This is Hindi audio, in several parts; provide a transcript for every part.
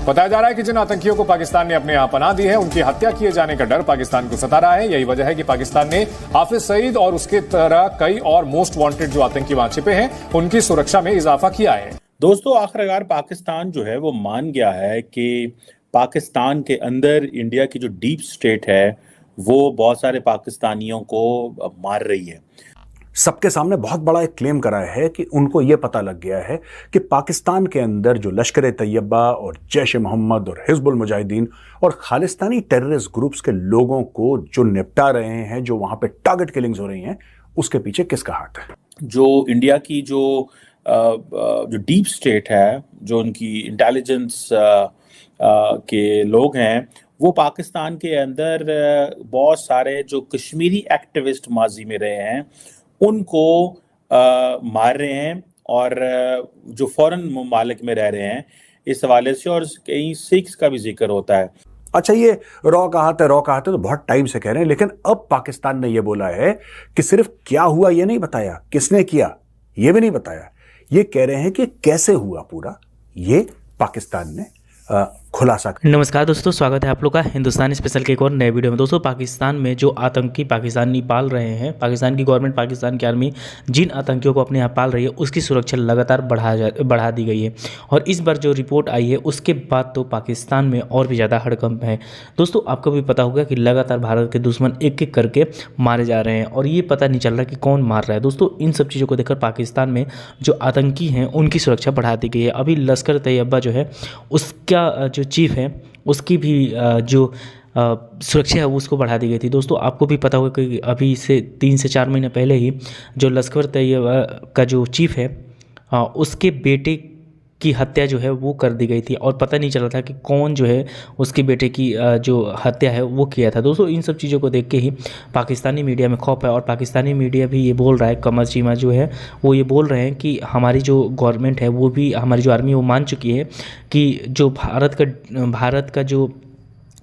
बताया जा रहा है कि जिन आतंकियों को पाकिस्तान ने अपने यहां पनाह दी है, उनकी हत्या किए जाने का डर पाकिस्तान को सता रहा है। यही वजह है कि पाकिस्तान ने हाफिज सईद और उसके तरह कई और मोस्ट वांटेड जो आतंकी वहां छिपे हैं, उनकी सुरक्षा में इजाफा किया है। दोस्तों, आखिरकार पाकिस्तान जो है वो मान गया है कि पाकिस्तान के अंदर इंडिया की जो डीप स्टेट है वो बहुत सारे पाकिस्तानियों को मार रही है। सबके सामने बहुत बड़ा एक क्लेम करा है कि उनको यह पता लग गया है कि पाकिस्तान के अंदर जो लश्कर तैयबा और जैश मोहम्मद और हिजबुल मुजाहिदीन और खालिस्तानी टेररिस्ट ग्रुप्स के लोगों को जो निपटा रहे हैं, जो वहां पे टारगेट किलिंग्स हो रही हैं, उसके पीछे किसका हाथ है। जो इंडिया की जो डीप स्टेट है, जो उनकी इंटेलिजेंस के लोग हैं, वो पाकिस्तान के अंदर बहुत सारे जो कश्मीरी एक्टिविस्ट माजी में रहे हैं उनको मार रहे हैं, और जो फॉरेन ममालिक में रह रहे हैं इस हवाले से, और कहीं सिख्स का भी जिक्र होता है। अच्छा, ये रॉ कहाते तो बहुत टाइम से कह रहे हैं, लेकिन अब पाकिस्तान ने यह बोला है कि सिर्फ क्या हुआ ये नहीं बताया, किसने किया ये भी नहीं बताया। ये कह रहे हैं कि कैसे हुआ पूरा, ये पाकिस्तान ने खुलासा। नमस्कार दोस्तों, स्वागत है आप लोग का हिंदुस्तान स्पेशल के एक और नए वीडियो में। दोस्तों, पाकिस्तान में जो आतंकी पाकिस्तानी पाल रहे हैं, पाकिस्तान की गवर्नमेंट, पाकिस्तान की आर्मी जिन आतंकियों को अपने यहाँ पाल रही है, उसकी सुरक्षा लगातार बढ़ा दी गई है। और इस बार जो रिपोर्ट आई है उसके बाद तो पाकिस्तान में और भी ज़्यादा हड़कंप है। दोस्तों, आपको भी पता होगा कि लगातार भारत के दुश्मन एक एक करके मारे जा रहे हैं और ये पता नहीं चल रहा कि कौन मार रहा है। दोस्तों, इन सब चीज़ों को देखकर पाकिस्तान में जो आतंकी हैं उनकी सुरक्षा बढ़ा दी गई है। अभी लश्कर तैयबा जो है उसका जो चीफ है उसकी भी जो सुरक्षा है उसको बढ़ा दी गई थी। दोस्तों, आपको भी पता होगा कि अभी से 3 से 4 महीने पहले ही जो लश्कर तैयबा का जो चीफ है उसके बेटे की हत्या जो है वो कर दी गई थी और पता नहीं चला था कि कौन जो है उसके बेटे की जो हत्या है वो किया था। दोस्तों, इन सब चीज़ों को देख के ही पाकिस्तानी मीडिया में खौफ है और पाकिस्तानी मीडिया भी ये बोल रहा है, कमर चीमा जो है वो ये बोल रहे हैं कि हमारी जो गवर्नमेंट है वो भी, हमारी जो आर्मी वो मान चुकी है कि जो भारत का जो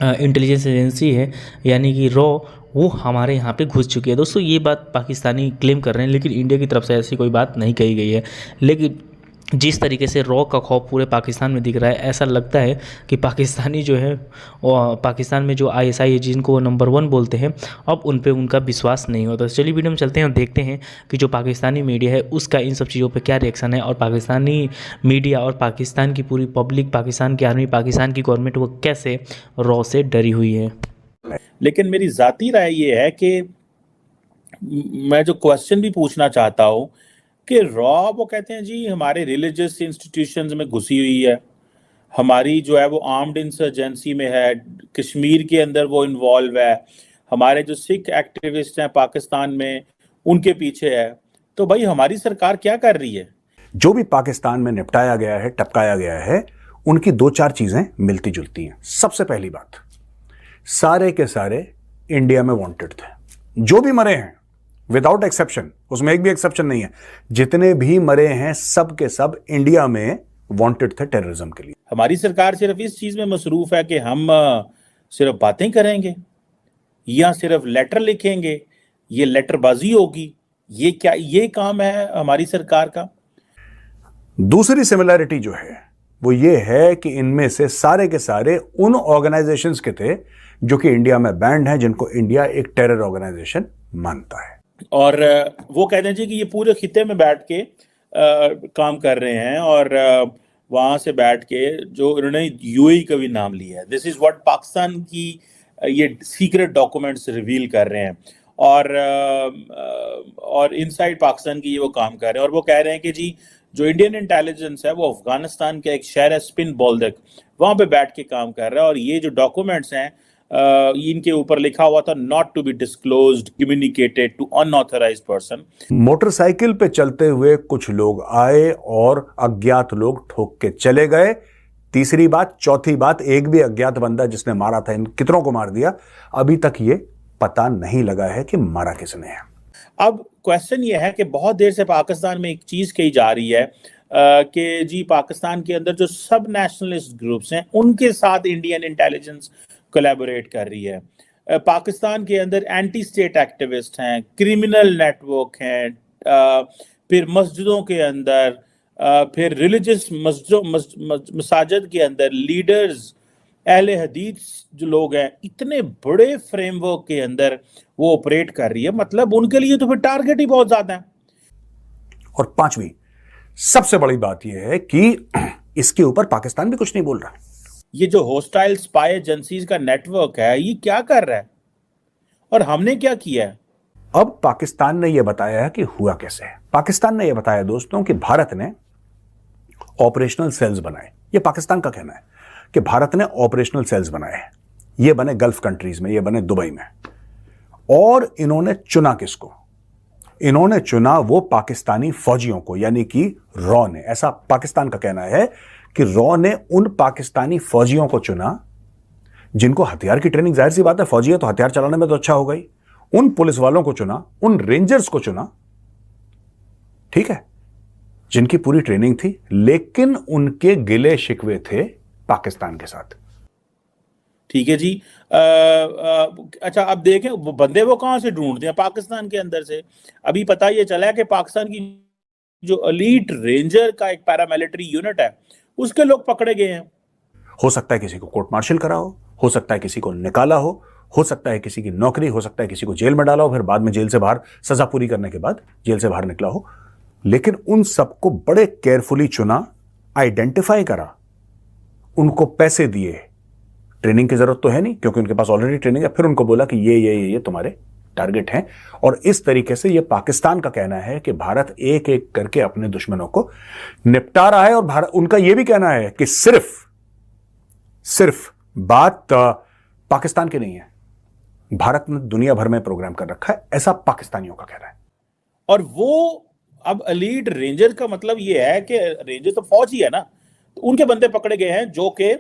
इंटेलिजेंस एजेंसी है यानी कि रॉ, वो हमारे यहाँ पे घुस चुकी है। दोस्तों, ये बात पाकिस्तानी क्लेम कर रहे हैं, लेकिन इंडिया की तरफ से ऐसी कोई बात नहीं कही गई है। लेकिन जिस तरीके से रॉ का खौफ पूरे पाकिस्तान में दिख रहा है, ऐसा लगता है कि पाकिस्तानी जो है पाकिस्तान में जो ISI है जिनको वो नंबर 1 बोलते हैं, अब उन पे उनका विश्वास नहीं होता। तो चलिए वीडियो में चलते हैं और देखते हैं कि जो पाकिस्तानी मीडिया है उसका इन सब चीज़ों पे क्या रिएक्शन है और पाकिस्तानी मीडिया और पाकिस्तान की पूरी पब्लिक, पाकिस्तान की आर्मी, पाकिस्तान की गवर्नमेंट वो कैसे रॉ से डरी हुई है। लेकिन मेरी ज़ाती राय ये है कि मैं जो क्वेश्चन भी पूछना चाहता हूँ कि रॉ, वो कहते हैं जी हमारे रिलीजियस इंस्टीट्यूशंस में घुसी हुई है, हमारी जो है वो आर्म्ड इंसर्जेंसी में है, कश्मीर के अंदर वो इन्वॉल्व है, हमारे जो सिख एक्टिविस्ट हैं पाकिस्तान में उनके पीछे है। तो भाई हमारी सरकार क्या कर रही है? जो भी पाकिस्तान में निपटाया गया है, टपकाया गया है, उनकी 2-4 चीजें मिलती जुलती हैं। सबसे पहली बात, सारे के सारे इंडिया में वांटेड थे। जो भी मरे हैं विदाउट एक्सेप्शन, उसमें एक भी एक्सेप्शन नहीं है, जितने भी मरे हैं सब के सब इंडिया में वांटेड थे टेररिज्म के लिए। हमारी सरकार सिर्फ इस चीज में मसरूफ है कि हम सिर्फ बातें करेंगे या सिर्फ लेटर लिखेंगे, ये लेटरबाजी होगी, ये क्या, ये काम है हमारी सरकार का। दूसरी सिमिलैरिटी जो है वो ये है कि इनमें से सारे के सारे उन ऑर्गेनाइजेशंस के थे जो कि इंडिया में बैंड है, जिनको इंडिया एक टेरर ऑर्गेनाइजेशन मानता है। और वो कहते हैं जी कि ये पूरे खिते में बैठ के काम कर रहे हैं, और वहाँ से बैठ के जो इन्होंने UAE का भी नाम लिया है। दिस इज़ व्हाट पाकिस्तान की ये सीक्रेट डॉक्यूमेंट्स रिवील कर रहे हैं, और इनसाइड पाकिस्तान की ये वो काम कर रहे हैं। और वो कह रहे हैं कि जी जो इंडियन इंटेलिजेंस है वो अफगानिस्तान का एक शहर है स्पिन बोल्दक, वहाँ पे बैठ के काम कर रहा है। और ये जो डॉक्यूमेंट्स हैं इनके ऊपर लिखा हुआ था not to be disclosed, communicated to unauthorised person. Motorcycle पे चलते हुए कुछ लोग आए और अज्ञात लोग ठोक के चले गए। तीसरी बात, चौथी बात, एक भी अज्ञात बंदा जिसने मारा था, इन कितनों को मार दिया, अभी तक ये पता नहीं लगा है कि मारा किसने है। अब क्वेश्चन ये है कि बहुत देर से पाकिस्तान में एक चीज कही जा रही है कि जी पाकिस्तान के अंदर जो सब नेशनलिस्ट ग्रुप्स हैं उनके साथ इंडियन इंटेलिजेंस कोलैबोरेट कर रही है। पाकिस्तान के अंदर एंटी स्टेट एक्टिविस्ट हैं, क्रिमिनल नेटवर्क हैं, फिर मस्जिदों के अंदर फिर रिलीजियस मसाजिद के अंदर लीडर्स, अहले हदीस जो लोग हैं, इतने बड़े फ्रेमवर्क के अंदर वो ऑपरेट कर रही है। मतलब उनके लिए तो फिर टारगेट ही बहुत ज्यादा है। और पांचवी सबसे बड़ी बात यह है कि इसके ऊपर पाकिस्तान भी कुछ नहीं बोल रहा। ये जो होस्टाइल स्पाई एजेंसीज का नेटवर्क है, ये क्या कर रहा है और हमने क्या किया है? अब पाकिस्तान ने यह बताया है कि हुआ कैसे है। पाकिस्तान ने यह बताया दोस्तों कि भारत ने ऑपरेशनल सेल्स बनाए। यह पाकिस्तान का कहना है कि भारत ने ऑपरेशनल सेल्स बनाए हैं। यह बने गल्फ कंट्रीज में, यह बने दुबई में। और इन्होंने चुना किसको? इन्होंने चुना वो पाकिस्तानी फौजियों को, यानी कि रॉ ने। ऐसा पाकिस्तान का कहना है कि रॉ ने उन पाकिस्तानी फौजियों को चुना जिनको हथियार की ट्रेनिंग, जाहिर सी बात है फौजी है तो हथियार चलाने में तो अच्छा होगा ही। उन पुलिस वालों को चुना, उन रेंजर्स को चुना, ठीक है, जिनकी पूरी ट्रेनिंग थी, लेकिन उनके गिले शिकवे थे पाकिस्तान के साथ। ठीक है जी। अच्छा, अब देखें वो बंदे वो कहां से ढूंढते हैं? पाकिस्तान के अंदर से। अभी पता ये चला है कि पाकिस्तान की जो एलीट रेंजर का एक पैरामिलिट्री यूनिट है, उसके लोग पकड़े गए हैं। हो सकता है किसी को कोर्ट मार्शल करा हो सकता है किसी को निकाला हो सकता है किसी की नौकरी, हो सकता है किसी को जेल में डाला हो, फिर बाद में जेल से बाहर, सजा पूरी करने के बाद जेल से बाहर निकला हो। लेकिन उन सबको बड़े केयरफुली चुना, आइडेंटिफाई करा, उनको पैसे दिए। ट्रेनिंग की जरूरत तो है नहीं क्योंकि उनके पास ऑलरेडी ट्रेनिंग है। फिर उनको बोला कि ये तुम्हारे टारगेट हैं। और इस तरीके से ये पाकिस्तान का कहना है कि भारत एक एक करके अपने दुश्मनों को निपटा रहा है। और भारत, उनका यह भी कहना है कि सिर्फ बात पाकिस्तान की नहीं है, भारत ने दुनिया भर में प्रोग्राम कर रखा है, ऐसा पाकिस्तानियों का कहना है। और वो अब एलीट रेंजर का मतलब ये है कि रेंजर तो फौजी है ना, तो उनके बंदे पकड़े गए हैं जो कि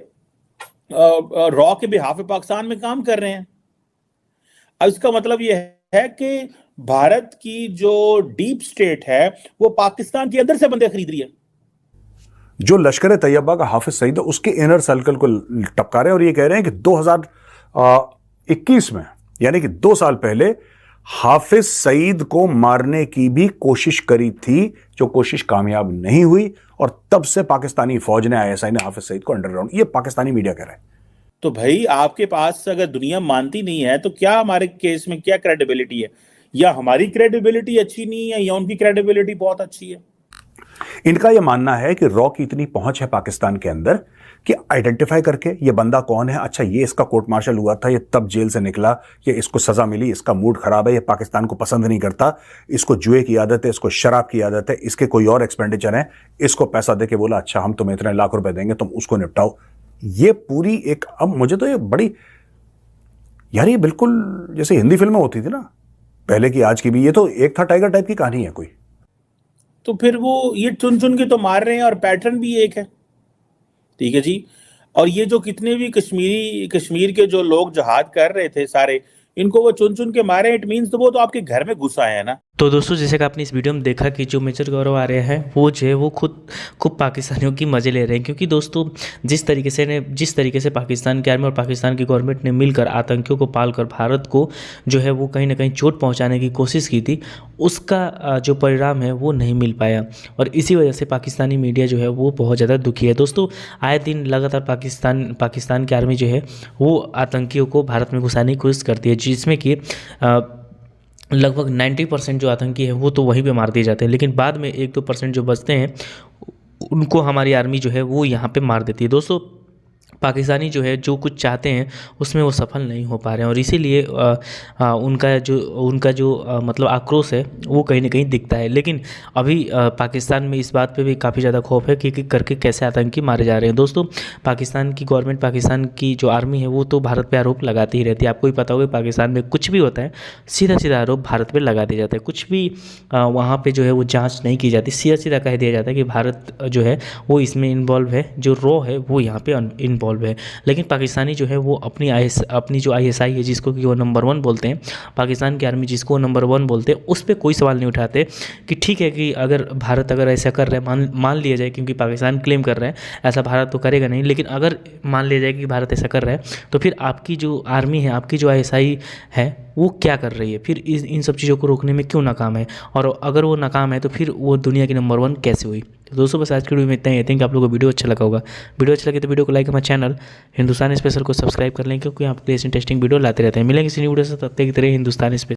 रॉ के बिहाफ पाकिस्तान में काम कर रहे हैं। अब इसका मतलब ये है कि भारत की जो डीप स्टेट है वो पाकिस्तान के अंदर से बंदे खरीद रही है। जो लश्कर तैयबा का हाफिज सईद है, उसके इनर सर्कल को टपका रहे हैं और ये कह रहे हैं कि 2021 में, यानी कि 2 साल पहले, हाफिज सईद को मारने की भी कोशिश करी थी, जो कोशिश कामयाब नहीं हुई। और तब से पाकिस्तानी फौज ने, आईएसआई ने हाफिज सईद को अंडरग्राउंड, ये पाकिस्तानी मीडिया कह रहा है। तो भाई आपके पास अगर दुनिया मानती नहीं है तो क्या हमारे केस में क्या क्रेडिबिलिटी है? या हमारी क्रेडिबिलिटी अच्छी नहीं है या उनकी क्रेडिबिलिटी बहुत अच्छी है? इनका यह मानना है कि रॉ की इतनी पहुंच है पाकिस्तान के अंदर कि आइडेंटिफाई करके ये बंदा कौन है, अच्छा ये इसका कोर्ट मार्शल हुआ था, ये तब जेल से निकला, ये इसको सजा मिली, इसका मूड खराब है, ये पाकिस्तान को पसंद नहीं करता, इसको जुए की आदत है, इसको शराब की आदत है, इसके कोई और एक्सपेंडिचर है, इसको पैसा दे के बोला अच्छा हम तुम्हें इतने लाख रुपए देंगे, तुम उसको निपटाओ। ये पूरी एक, अब मुझे तो ये बड़ी, यार ये बिल्कुल जैसे हिंदी फिल्में होती थी ना पहले की, आज की भी, ये तो एक था टाइगर टाइप की कहानी है कोई। तो फिर वो ये चुन चुन के तो मार रहे हैं और पैटर्न भी एक है। ठीक है जी। और ये जो कितने भी कश्मीर के जो लोग जहाद कर रहे थे सारे, इनको वो चुन चुन के मारे, इट मीन्स तो वो तो आपके घर में घुस आए हैं ना। तो दोस्तों, जैसे कि आपने इस वीडियो में देखा कि जो मेजर गौरव आ रहे हैं वो जो है वो खूब पाकिस्तानियों की मज़े ले रहे हैं। क्योंकि दोस्तों जिस तरीके से पाकिस्तान की आर्मी और पाकिस्तान की गवर्नमेंट ने मिलकर आतंकियों को पालकर भारत को जो है वो कहीं ना कहीं चोट पहुंचाने की कोशिश की थी, उसका जो परिणाम है वो नहीं मिल पाया। और इसी वजह से पाकिस्तानी मीडिया जो है वो बहुत ज़्यादा दुखी है। दोस्तों आए दिन लगातार पाकिस्तान की आर्मी जो है वो आतंकियों को भारत में घुसाने की कोशिश करती है, जिसमें कि लगभग 90% जो आतंकी है वो तो वहीं पे मार दिए जाते हैं, लेकिन बाद में 1-2% जो बचते हैं उनको हमारी आर्मी जो है वो यहाँ पे मार देती है। दोस्तों पाकिस्तानी जो है जो कुछ चाहते हैं उसमें वो सफल नहीं हो पा रहे हैं और इसीलिए उनका जो मतलब आक्रोश है वो कहीं ना कहीं दिखता है। लेकिन अभी पाकिस्तान में इस बात पे भी काफ़ी ज़्यादा खौफ है कि करके कैसे आतंकी मारे जा रहे हैं। दोस्तों पाकिस्तान की गवर्नमेंट, पाकिस्तान की जो आर्मी है वो तो भारत पे आरोप लगाती ही रहती है। आपको भी पता होगा पाकिस्तान में कुछ भी होता है सीधा आरोप भारत पर लगा दिया जाता है। कुछ भी वहाँ पर जो है वो जाँच नहीं की जाती, सीधा कह दिया जाता है कि भारत जो है वो इसमें इन्वॉल्व है, जो रॉ है वो यहाँ पर इन्वॉल्व है। लेकिन पाकिस्तानी जो है वो अपनी जो आईएसआई है जिसको कि वो नंबर 1 बोलते हैं, पाकिस्तान की आर्मी जिसको वो नंबर 1 बोलते हैं, उस पर कोई सवाल नहीं उठाते कि ठीक है कि अगर भारत ऐसा कर रहा है, मान लिया जाए, क्योंकि पाकिस्तान क्लेम कर रहा है ऐसा भारत तो करेगा नहीं, लेकिन अगर मान लिया जाए कि भारत ऐसा कर रहा है तो फिर आपकी जो आर्मी है, आपकी जो आईएसआई है वो क्या कर रही है, फिर इन सब चीज़ों को रोकने में क्यों नाकाम है, और अगर वो नाकाम है तो फिर वो दुनिया की नंबर 1 कैसे हुई। तो दोस्तों बस आज की वीडियो में इतना ही। थिंक आप लोगों को वीडियो अच्छा लगा होगा। वीडियो अच्छा लगे तो वीडियो को लाइक, हमारे चैनल हिंदुस्तान स्पेशल को सब्सक्राइब कर लें, क्योंकि आपके लिए इंटरेस्टिंग वीडियो लाते रहते हैं। मिलेंगे इसी वीडियो से, तब तक की तरह हिंदुस्तान स्पेशल।